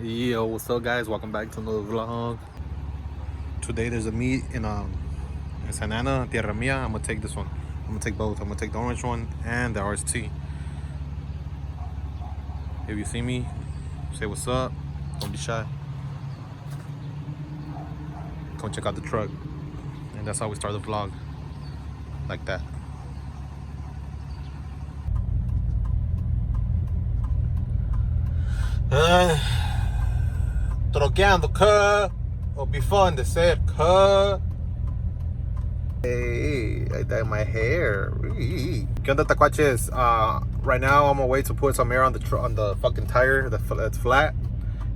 Yo, what's up guys? Welcome back to another vlog. Today there's a meet in San Ana, Tierra Mia. I'm gonna take this one. I'm gonna take both. I'm gonna take the orange one and the RST. If you see me, say what's up. Don't be shy. Come check out the truck. And that's how we start the vlog. Like that. Troqueando, cuz. It'll be fun to say it, cuz. Hey, I dyed my hair. ¿Qué onda, tacuaches? Right now I'm on my way to put some air on the fucking tire that's flat,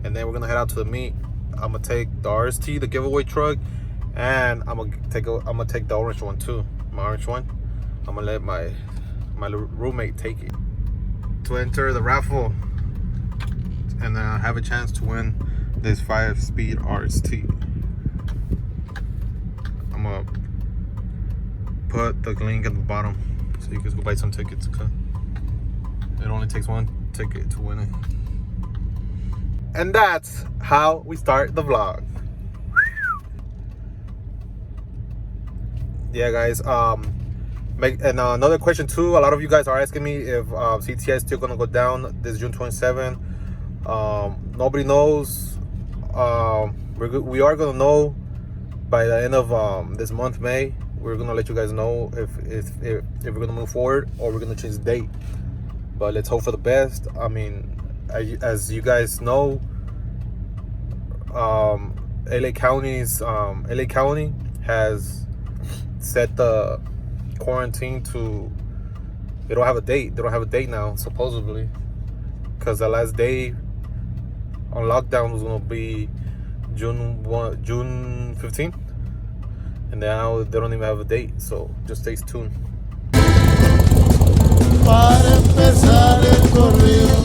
and then we're gonna head out to the meet. I'm gonna take the RST, the giveaway truck, and I'm gonna take the orange one too. My orange one. I'm gonna let my roommate take it to enter the raffle and have a chance to win this 5-speed RST. I'm gonna put the link at the bottom so you guys go buy some tickets. Okay? It only takes one ticket to win it. And that's how we start the vlog. Yeah, guys. Another question too. A lot of you guys are asking me if CTI is still gonna go down this June 27. Nobody knows. We are gonna know by the end of this month, May. We're gonna let you guys know if we're gonna move forward or we're gonna change the date. But let's hope for the best. I mean, as you guys know, LA County has set the quarantine to. They don't have a date. They don't have a date now, supposedly, because the last day on lockdown was gonna be June 15th, and now they don't even have a date. So just stay tuned. Para empezar el corrido,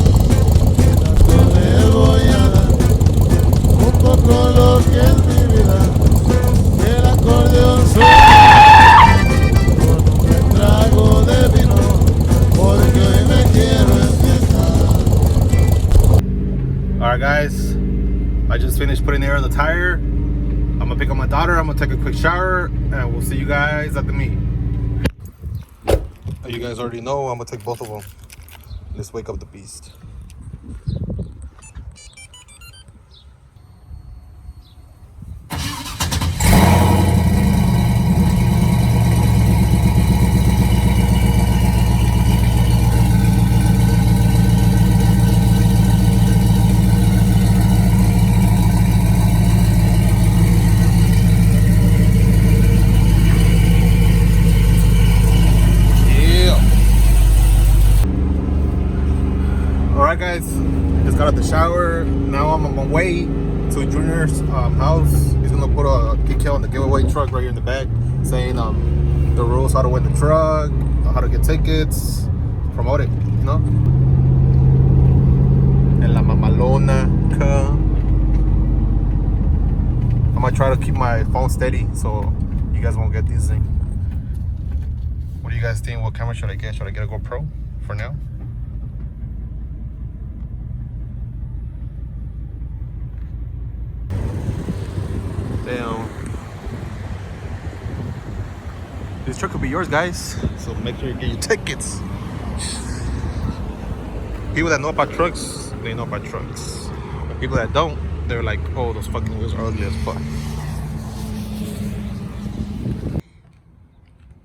tanto le voy a dar un poco lo que es mi vida, el acordeón suena con un buen trago de vino, porque hoy me quiero enfiestar. Alright guys, I just finished putting air on the tire. I'm gonna pick up my daughter, I'm gonna take a quick shower, and we'll see you guys at the meet. You guys already know I'm gonna take both of them. Let's wake up the beast. Alright guys, just got out the shower. Now I'm on my way to Junior's house. He's gonna put a decal on the giveaway truck right here in the back, saying the rules, how to win the truck, how to get tickets, promote it, you know? En la mamalona. I'm gonna try to keep my phone steady so you guys won't get dizzy. What do you guys think? What camera should I get? Should I get a GoPro for now? Damn. This truck could be yours, guys. So make sure you get your tickets. People that know about trucks, they know about trucks. But people that don't, they're like, oh, those fucking wheels are ugly as fuck.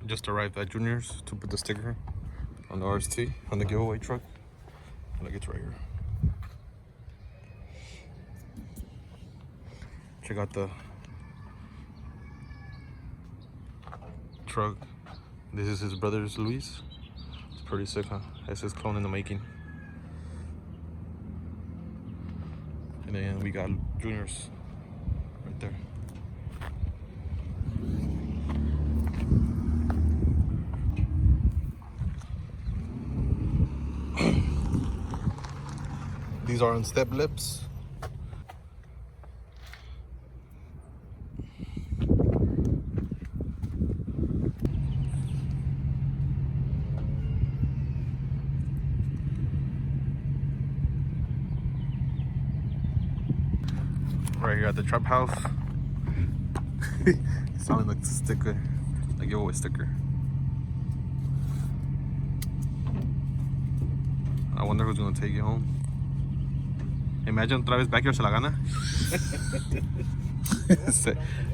Just arrived at Junior's to put the sticker on the RST, on the giveaway truck. Look, it's right here. Check out the truck. This is his brother's Luis. It's pretty sick, huh? That's his clone in the making. And then we got Junior's right there. These are on step lips. Right here at the trap house. Sounding like a sticker, a giveaway sticker. I wonder who's gonna take you home. Imagine otra vez Backyard se la gana.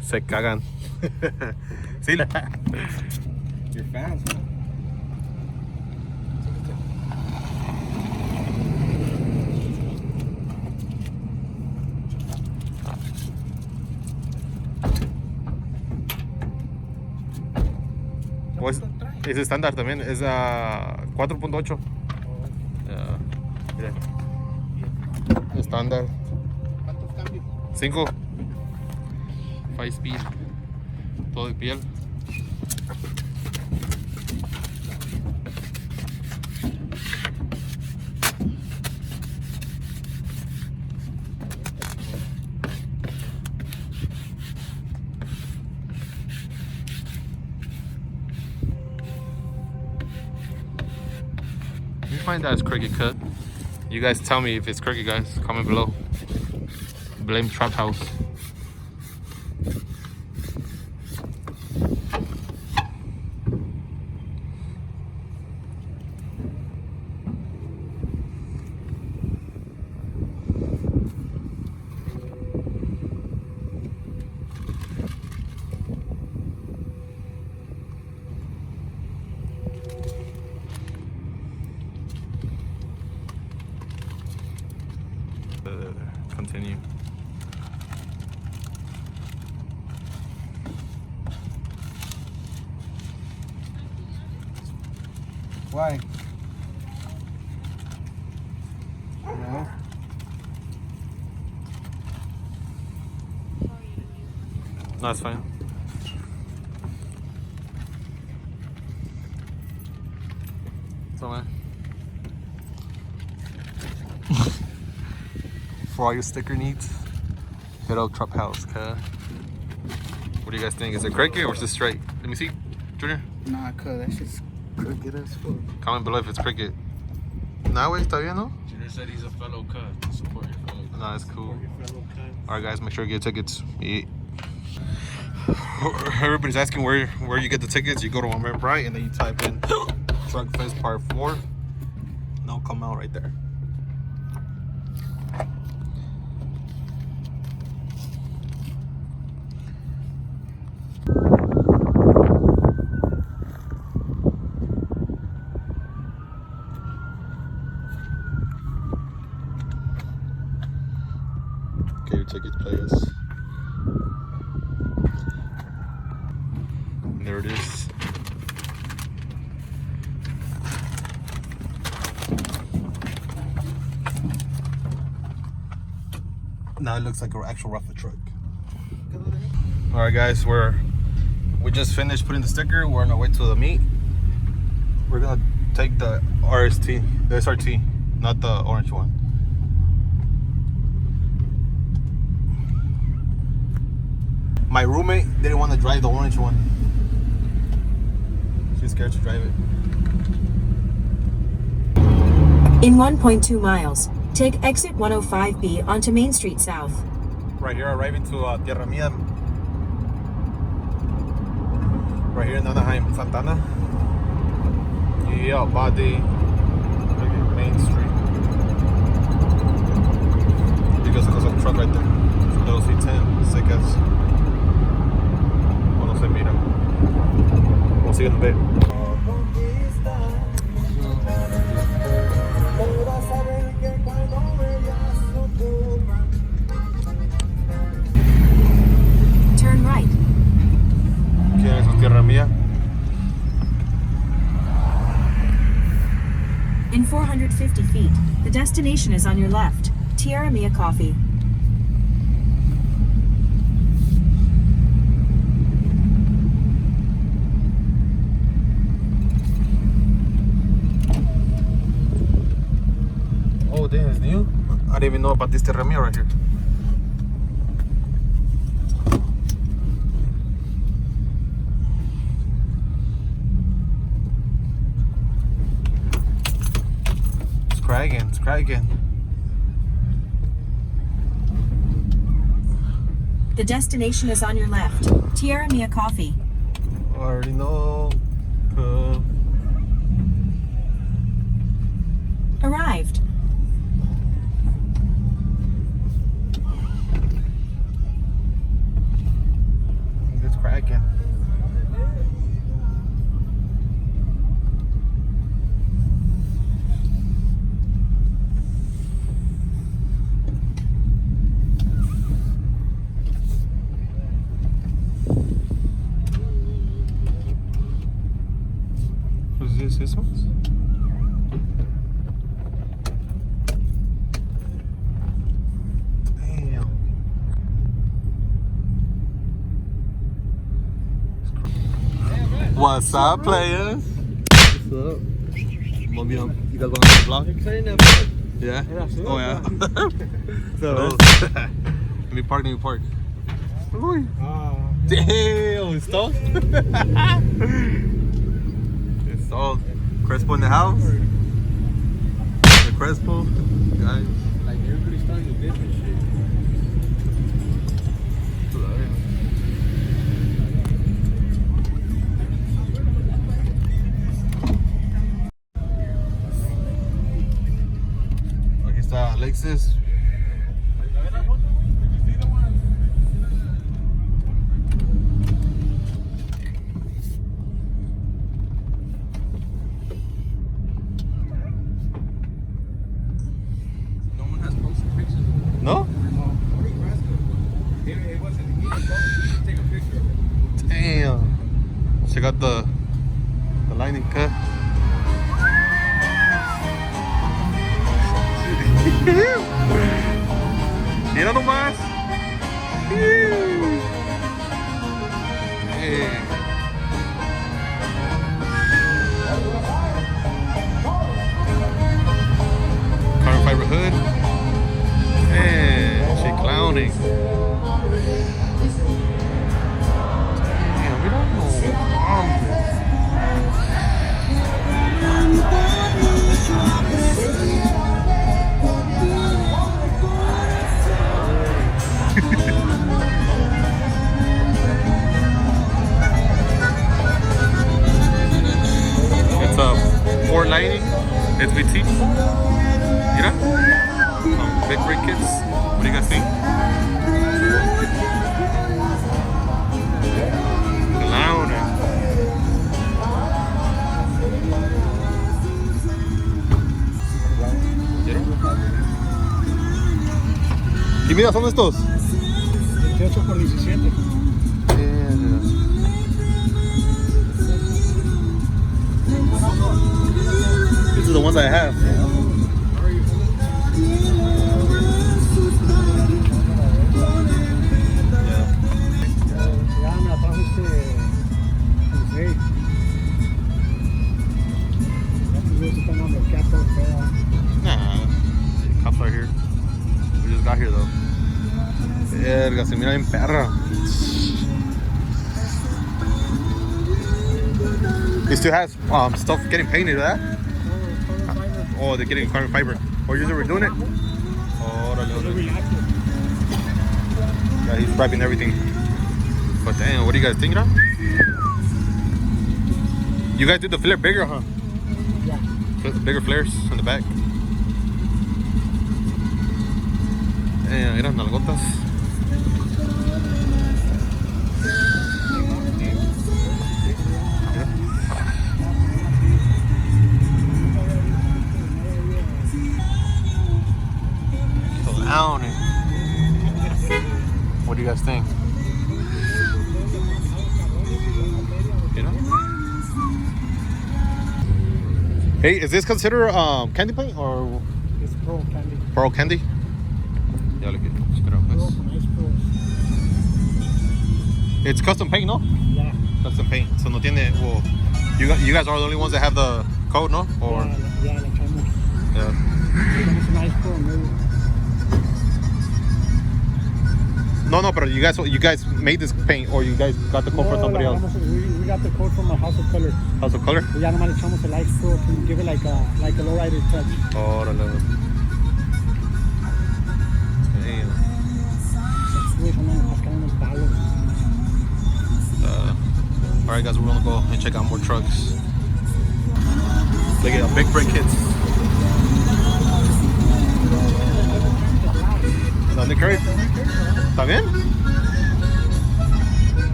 se cagan. Sí. Your fans, man. Pues, es estándar también, es a 4.8. Mira. Estándar. ¿Cuántos cambios? 5. 5 speed. Todo de piel. You find that it's crooked cut. You guys tell me if it's crooked, guys. Comment below. Blame Trap House. Continue. Why? No. No, it's fine. It's all right. For all your sticker needs, hit up Trap House, okay? What do you guys think? Is it crooked or is it straight? Let me see, Junior. Nah, cuz that shit's crooked as fuck. Comment below if it's crooked. Nah, wait, está bien, no? Junior said he's a fellow cut. Support your fellow cut. Nah, it's cool. Your fellow cuz. Alright, guys, make sure you get tickets. Yeah. Everybody's asking where you get the tickets. You go to Eventbrite and then you type in Truck Fest Part 4. And they'll come out right there. Okay, your tickets, players. And there it is. Now it looks like an actual raffle truck. All right, guys, we just finished putting the sticker. We're on our way to the meet. We're gonna take the SRT, not the orange one. My roommate didn't want to drive the orange one. She's scared to drive it. In 1.2 miles, take exit 105B onto Main Street South. Right here, arriving to Tierra Mía. Right here in Anaheim, Santana. Yeah, body. Main Street. Because there's a truck right there. It's a little C10, sick as. Well, no se mira. We'll see you in a bit. Turn right. Okay, eso es Tierra Mía. In 450 feet, the destination is on your left. Tierra Mia Coffee. Oh, damn, it's new? I didn't even know about this Tierra Mía right here. It's cracking. The destination is on your left. Tierra Mia Coffee. Already know. Arrived. It's cracking. What's this one? What's up, players? What's up? You guys want to vlog? Yeah? Oh, yeah. So, let me park. Damn, it's stalled. It's stalled. Crespo in the house. The Crespo, guys. Like everybody's starting to dip and shit. Aquí está Alexis. No one has posted pictures of it. No? It wasn't. He didn't take a picture of it. Damn. Check out the lightning cut. Mira nomás. Carbon fiber hood. Man, she clowning. Damn, we don't know. It's a Ford Lightning SVT. Mira, some big brake kits. What do you guys think? Louder. ¿Qué mira son estos? 28 por 17. These are the ones I have. Ya me atrajo el rey. Nah, cops are here. We just got here though. Verga, se mira bien perra. It still has stuff getting painted, that? Oh, they're getting carbon fiber. Oh, you're redoing it? Oh, yeah, he's wrapping everything. But damn, what do you guys think, huh? You guys did the flare bigger, huh? Yeah. Bigger flares on the back. Damn, eran nalgotas. Clowning. What do you guys think? You know? Hey, is this considered candy paint or It's Pearl Candy. pearl candy? Yeah, look at it. Check it out, Pearl guys. from Ice Pearl. It's custom paint, no? Yeah. Custom paint. So no tiene. Well, you guys are the only ones that have the code, no? Or Yeah, le echamos. yeah. Tenemos un Ice Pearl nuevo. No, but you guys made this paint, or you guys got the code for somebody else? We got the code from a House of Color. House of Color? Ya nomás le echamos el Ice Pearl to give it like a lowrider touch. Órale. Damn. Güey, son unos cascarones. Alright guys, we're gonna go and check out more trucks. Look at big brake kits. ¿Dónde Kurt? ¿Está bien?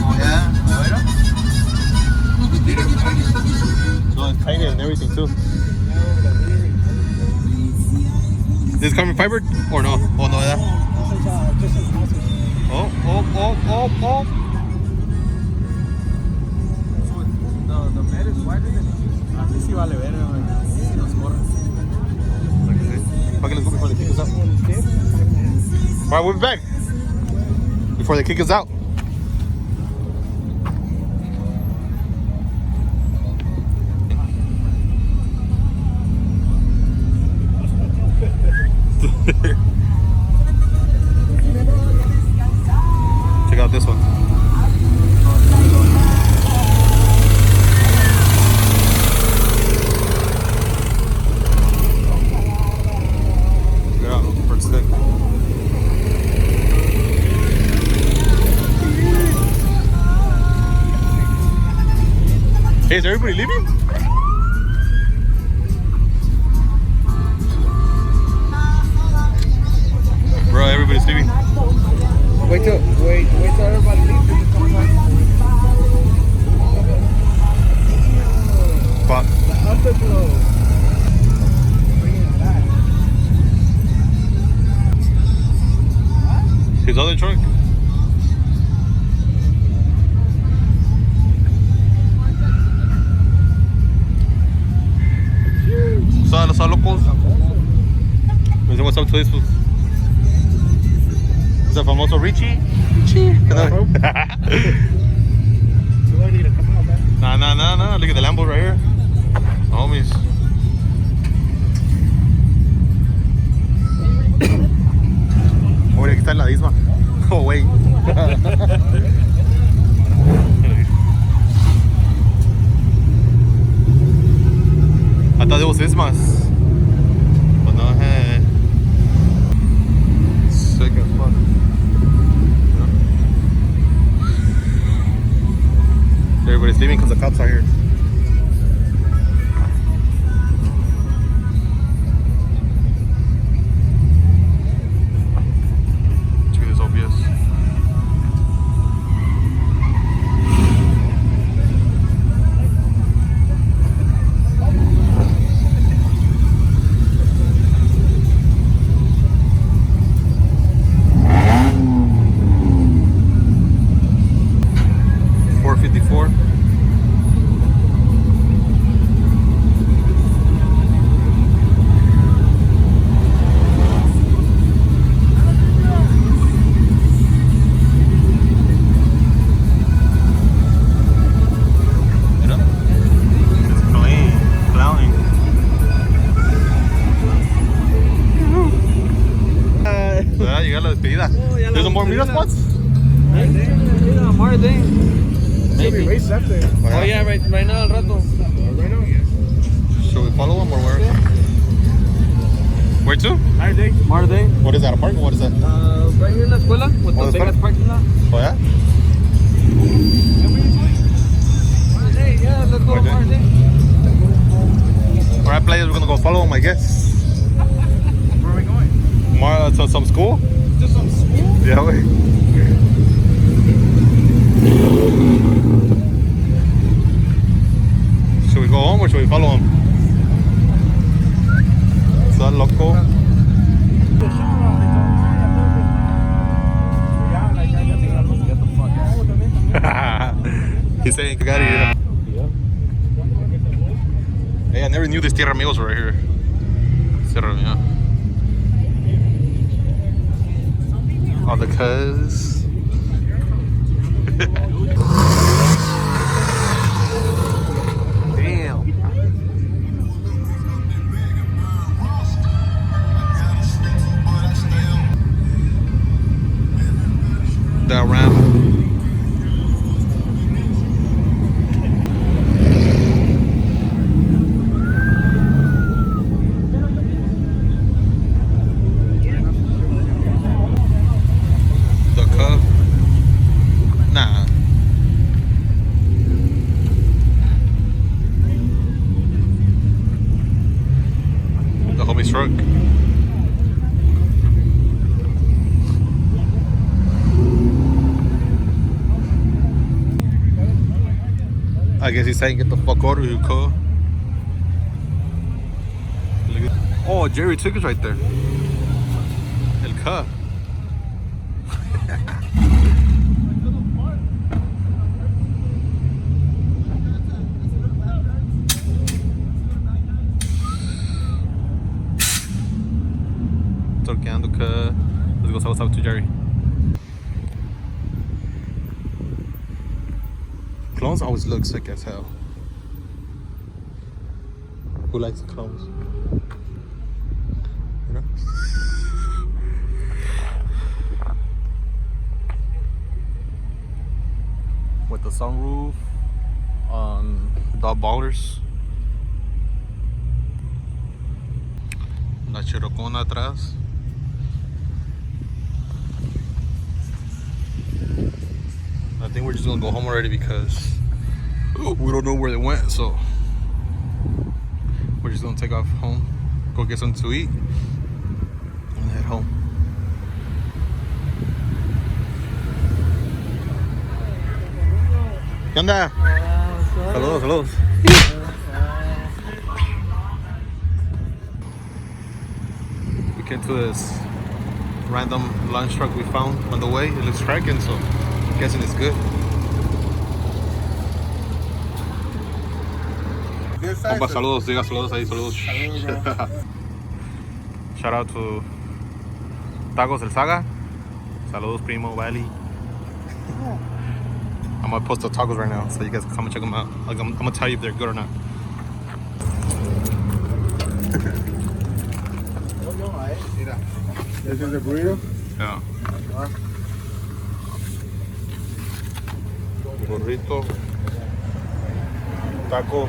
Oh yeah, no, it's painted and everything too. Is this carbon fiber or no? Oh no, yeah. Oh. The bed is wider than así sí vale ver, los morros. Okay, let's go before they kick us out. Alright, we'll be back. Before they kick us out. Check out this one. Yeah, first stick. Hey, is everybody leaving? Bro, everybody's leaving. Wait till everybody leaves. Fuck. His other truck. What's up, locals? What's up to this? Is that famoso Richie? Nah. Look at the Lambo right here. Homies. Oh, aquí está la isma. Oh, wait. I thought it was Ismas. But no, hey. Sick as fuck. Everybody's leaving because the cops are here. Check this OBS. There's some more Mira spots? More thing. Maybe race up there. Oh yeah, right now, al rato. Right now? Should we follow them or where? Where to? More thing. What is that, a park or what is that? Right here in la escuela, with Oh, the the biggest parking lot. Oh yeah? Yeah, let's go Okay. more thing. Alright players, we're gonna go follow them I guess. Where are we going? More to some school? To some school? Yeah, wait. Should we go home or should we follow him? Is that loco? He's saying, I got it. Hey, I never knew this Tierra Amigos were right here. Tierra, yeah. All the cuz. Damn. That ramp. nice truck. I guess he's saying get the fuck out of here, cuz. Oh, Jerry Tickets right there. El cuh. Torqueando, cuh. Let's go say what's up to Jerry. Clones always look sick as hell. Who likes clones? You know? With the sunroof on the ballers. La chirocona atrás. I think we're just gonna go home already because we don't know where they went, so we're just gonna take off home, go get something to eat, and head home. ¿Qué onda? Saludos, saludos. We came to this random lunch truck we found on the way. It looks cracking, so I'm guessing it's good. Compa, saludos, diga saludos ahí, saludos. Shout out to Tacos El Saga. Saludos, primo, Valley. I'm gonna post the tacos right now so you guys can come and check them out. Like, I'm gonna tell you if they're good or not. This is the burrito? Yeah. Burrito. Taco.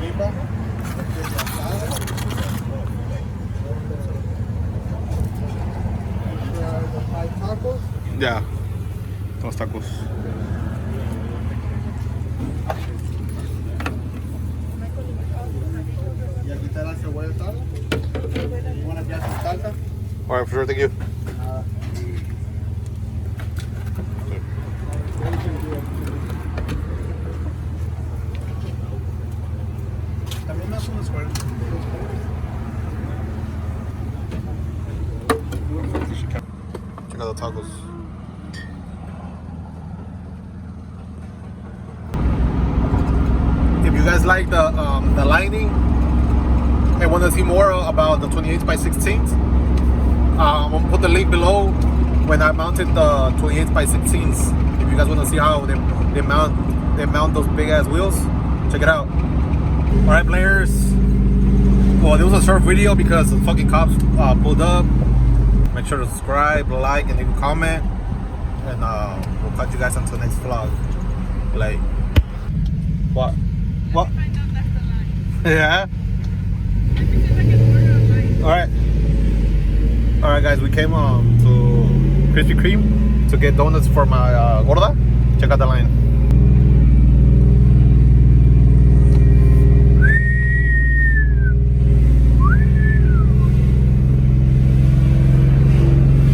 Tacos? Yeah. Dos tacos. Y aquí está la cebolla salsa. You want to get some salsa? Alright, for sure, thank you. También me hace unos cuernos. Check out the tacos. If you guys like the lining and want to see more about the 28x16s, I'm gonna put the link below when I mounted the 28x16s. If you guys want to see how they mount those big ass wheels, check it out. All right, players. Well, this was a short video because the fucking cops pulled up. Make sure to subscribe, like, and leave a comment. And we'll catch you guys until the next vlog. Like, what? What? Yeah. All right. All right, guys. We came to Krispy Kreme to get donuts for my gorda. Check out the line.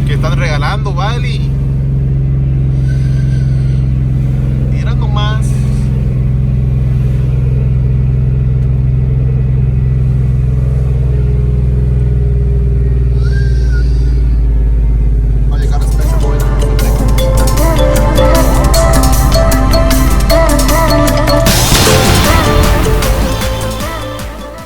¿Qué están regalando, Vali?